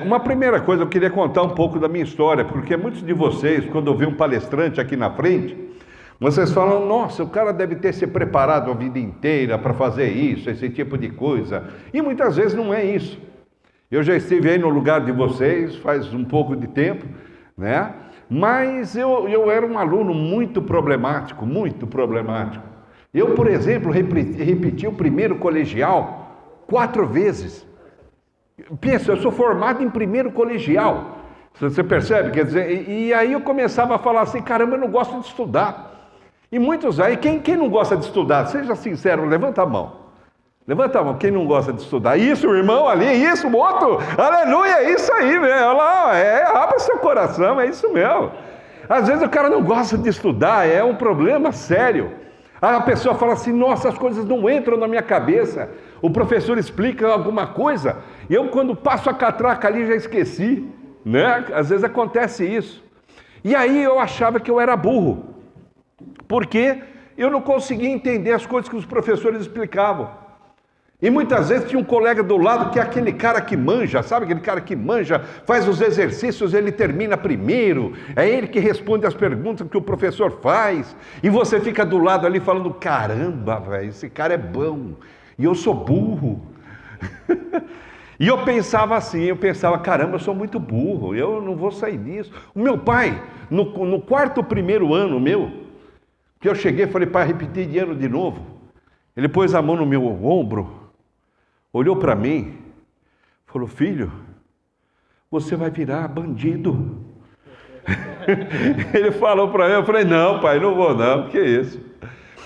Uma primeira coisa, eu queria contar um pouco da minha história, porque muitos de vocês, quando eu vi um palestrante aqui na frente, vocês falam, nossa, o cara deve ter se preparado a vida inteira para fazer isso, esse tipo de coisa. E muitas vezes não é isso. Eu já estive aí no lugar de vocês faz um pouco de tempo, né? Mas eu era um aluno muito problemático, muito problemático. Eu, por exemplo, repeti o primeiro colegial 4 vezes. Pensa, eu sou formado em primeiro colegial. Você percebe? Quer dizer, e aí eu começava a falar assim, caramba, eu não gosto de estudar. E muitos aí, quem não gosta de estudar? Seja sincero, levanta a mão. Levanta a mão, quem não gosta de estudar? Isso, irmão, ali, isso, outro, aleluia, é isso aí, velho. Olha lá, abre seu coração, é isso mesmo. Às vezes o cara não gosta de estudar, é um problema sério. A pessoa fala assim, nossa, as coisas não entram na minha cabeça. O professor explica alguma coisa, e eu quando passo a catraca ali já esqueci, né? Às vezes acontece isso. E aí eu achava que eu era burro, porque eu não conseguia entender as coisas que os professores explicavam. E muitas vezes tinha um colega do lado que é aquele cara que manja, sabe? Aquele cara que manja, faz os exercícios, ele termina primeiro, é ele que responde as perguntas que o professor faz, e você fica do lado ali falando, caramba, velho, esse cara é bom, e eu sou burro. E eu pensava assim, caramba, eu sou muito burro, eu não vou sair disso. O meu pai, no quarto primeiro ano meu, que eu cheguei, falei, pai, repetir de ano de novo. Ele pôs a mão no meu ombro, olhou para mim, falou, filho, você vai virar bandido. Ele falou para mim, eu falei, não pai, não vou não, que isso.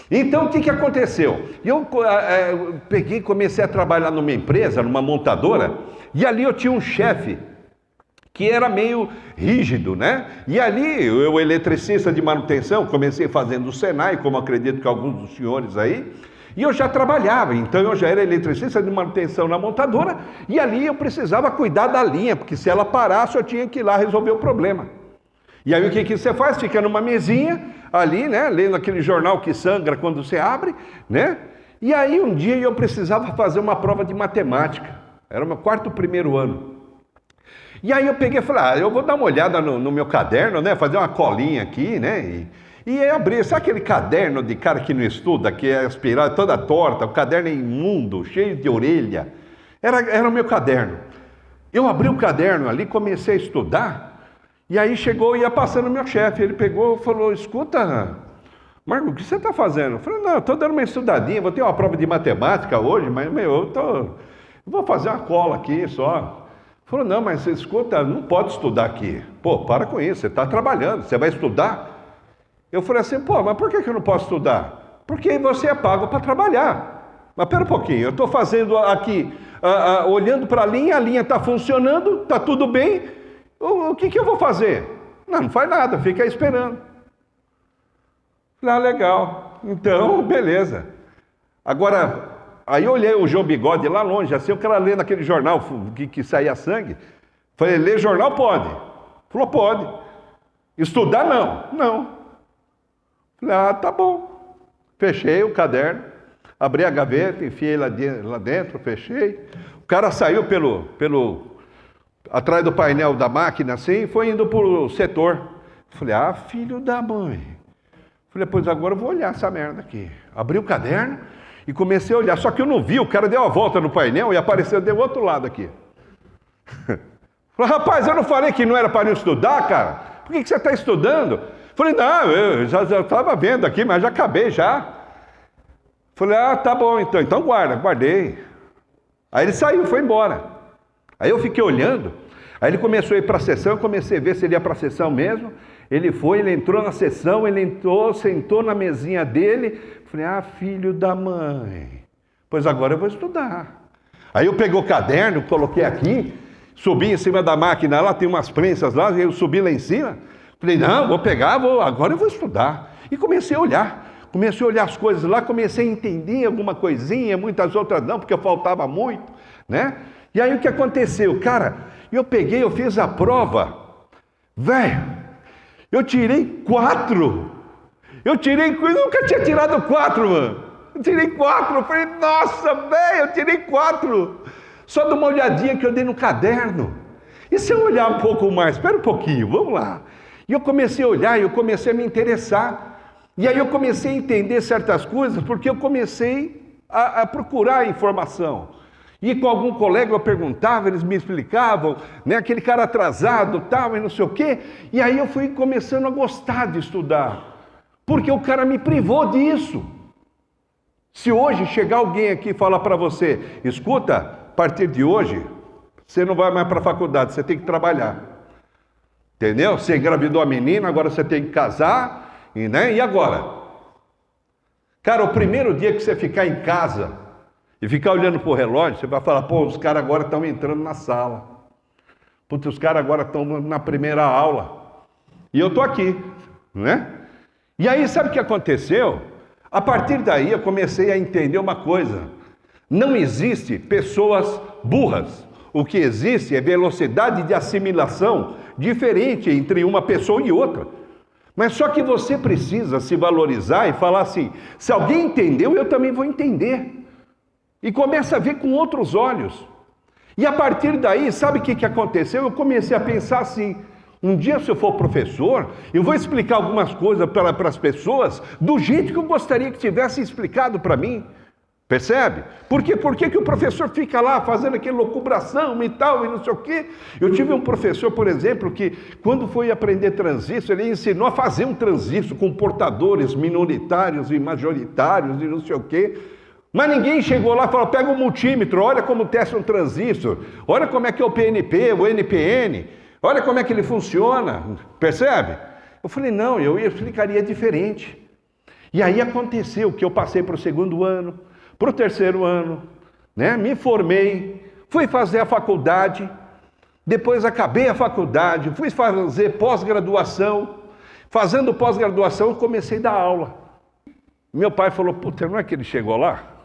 Então o que aconteceu? Eu peguei e comecei a trabalhar numa empresa, numa montadora, e ali eu tinha um chefe, que era meio rígido, né? E ali, eu eletricista de manutenção, comecei fazendo o Senai, como acredito que alguns dos senhores aí, e eu já trabalhava, então eu já era eletricista de manutenção na montadora, e ali eu precisava cuidar da linha, porque se ela parasse eu tinha que ir lá resolver o problema. E aí o que você faz? Fica numa mesinha ali, né, lendo aquele jornal que sangra quando você abre, né? E aí um dia eu precisava fazer uma prova de matemática, era o meu primeiro ano. E aí eu peguei e falei, eu vou dar uma olhada no meu caderno, né, fazer uma colinha aqui, né, e aí abri, sabe aquele caderno de cara que não estuda, que é aspirado, toda torta, o caderno é imundo, cheio de orelha, era o meu caderno. Eu abri o caderno ali, comecei a estudar, e aí chegou e ia passando o meu chefe, ele pegou e falou, escuta, Marco, o que você está fazendo? Eu falei, não, eu estou dando uma estudadinha, vou ter uma prova de matemática hoje, mas eu vou fazer uma cola aqui só. Falou, não, mas você escuta, não pode estudar aqui. Pô, para com isso, você está trabalhando, você vai estudar? Eu falei assim, pô, mas por que eu não posso estudar? Porque você é pago para trabalhar. Mas pera um pouquinho, eu estou fazendo aqui, olhando para a linha está funcionando, está tudo bem, o que eu vou fazer? Não faz nada, fica aí esperando. Falei, legal, então, beleza. Agora, aí eu olhei o João Bigode lá longe, assim, o cara lendo aquele jornal que saía sangue. Falei, ler jornal pode? Falou, pode. Estudar não? Não. Falei, tá bom. Fechei o caderno, abri a gaveta, enfiei lá dentro, fechei. O cara saiu atrás do painel da máquina assim e foi indo pro setor. Falei, filho da mãe. Falei, pois agora eu vou olhar essa merda aqui. Abri o caderno e comecei a olhar, só que eu não vi, o cara deu a volta no painel e apareceu do outro lado aqui. Falei, rapaz, eu não falei que não era para não estudar, cara? Por que você está estudando? Falei, não, eu já estava vendo aqui, mas já acabei já. Falei, tá bom então guardei. Aí ele saiu, foi embora. Aí eu fiquei olhando, aí ele começou a ir para a sessão, eu comecei a ver se ele ia para a sessão mesmo. Ele foi, ele entrou na sessão, ele entrou, sentou na mesinha dele. Falei, filho da mãe, pois agora eu vou estudar. Aí eu peguei o caderno, coloquei aqui, subi em cima da máquina, lá tem umas prensas lá, eu subi lá em cima. Falei, não, vou pegar, agora eu vou estudar. E comecei a olhar as coisas lá, comecei a entender alguma coisinha, muitas outras não, porque faltava muito, né? E aí o que aconteceu? Cara, eu fiz a prova, velho, eu tirei 4. Eu nunca tinha tirado 4, mano. Eu tirei 4, eu falei, nossa, velho, eu tirei 4. Só dá uma olhadinha que eu dei no caderno. E se eu olhar um pouco mais? Espera um pouquinho, vamos lá. E eu comecei a olhar, eu comecei a me interessar. E aí eu comecei a entender certas coisas, porque eu comecei a procurar informação. E com algum colega eu perguntava, eles me explicavam, né, aquele cara atrasado, tal, e não sei o quê. E aí eu fui começando a gostar de estudar, porque o cara me privou disso. Se hoje chegar alguém aqui e falar para você, escuta, a partir de hoje, você não vai mais para a faculdade, você tem que trabalhar. Entendeu? Você engravidou a menina, agora você tem que casar, né? E agora? Cara, o primeiro dia que você ficar em casa e ficar olhando para o relógio, você vai falar, pô, os caras agora estão entrando na sala. Putz, os caras agora estão na primeira aula. E eu estou aqui, né? E aí, sabe o que aconteceu? A partir daí, eu comecei a entender uma coisa. Não existe pessoas burras. O que existe é velocidade de assimilação diferente entre uma pessoa e outra. Mas só que você precisa se valorizar e falar assim, se alguém entendeu, eu também vou entender. E começa a ver com outros olhos. E a partir daí, sabe o que aconteceu? Eu comecei a pensar assim, um dia se eu for professor, eu vou explicar algumas coisas para as pessoas do jeito que eu gostaria que tivessem explicado para mim. Percebe? Por que o professor fica lá fazendo aquela locubração e tal, e não sei o quê? Eu tive um professor, por exemplo, que quando foi aprender transistor, ele ensinou a fazer um transistor com portadores minoritários e majoritários e não sei o quê. Mas ninguém chegou lá e falou, pega um multímetro, olha como testa um transistor, olha como é que é o PNP, o NPN, olha como é que ele funciona, percebe? Eu falei, não, eu explicaria diferente. E aí aconteceu que eu passei para o segundo ano, para o terceiro ano, né? Me formei, fui fazer a faculdade, depois acabei a faculdade, fui fazer pós-graduação, fazendo pós-graduação eu comecei a dar aula. Meu pai falou, puta, não é que ele chegou lá?